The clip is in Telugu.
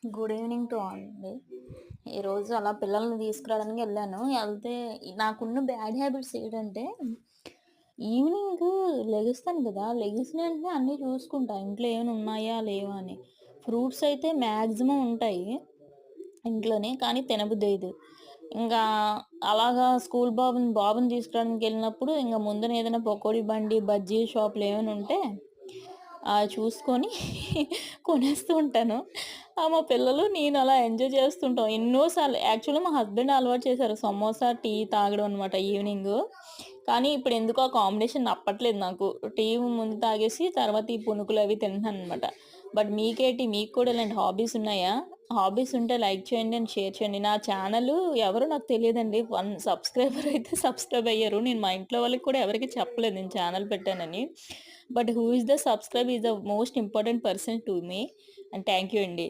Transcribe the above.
గుడ్ ఈవినింగ్ టు ఆల్ అండి. ఈరోజు అలా పిల్లల్ని తీసుకురావడానికి వెళ్ళాను. ఎళ్తే నాకున్న బ్యాడ్ హ్యాబిట్స్ ఏంటంటే, ఈవినింగ్ లెగుస్తాను కదా! లెగిసిన వెంటనే అన్నీ చూసుకుంటా. ఇంట్లో ఏమైనా ఉన్నాయా? లేవా? అని. ఫ్రూట్స్ అయితే మాక్సిమం ఉంటాయి ఇంట్లోనే. కానీ తినబుద్దెయదు. ఇంకా అలాగా స్కూల్ బాబుని తీసుకురావడానికెళ్ళినప్పుడు ఇంక ముందున ఏదైనా పకోడీ బండి, బజ్జీ షాపులు ఏమైనా ఉంటే చూసుకొని కొనేస్తూ ఉంటాను. మా పిల్లలు, నేను అలా ఎంజాయ్ చేస్తుంటాం. ఎన్నో సార్లు యాక్చువల్‌గా మా హస్బెండ్ అలవాటు చేశారు సమోసా, టీ తాగడం అనమాట ఈవినింగు. కానీ ఇప్పుడెందుకో ఆ కాంబినేషన్ నప్పట్లేదు నాకు. టీ ముందు తాగేసి తర్వాత ఈ పునుకులు అవి తింటున్నాననమాట. బట్ మీకు కూడా ఇలాంటి హాబీస్ ఉన్నాయా? హాబీస్ ఉంటే లైక్ చేయండి అండ్ షేర్ చేయండి. నా ఛానలు ఎవరో నాకు తెలియదండి. 1 సబ్‌స్క్రైబర్ అయితే సబ్‌స్క్రైబ్ అయ్యారు. నేను మా ఇంట్లో వాళ్ళకి కూడా ఎవరికీ చెప్పలేదు నేను ఛానల్ పెట్టానని. But who is the subscribe is the most important person to me. And thank you అండి.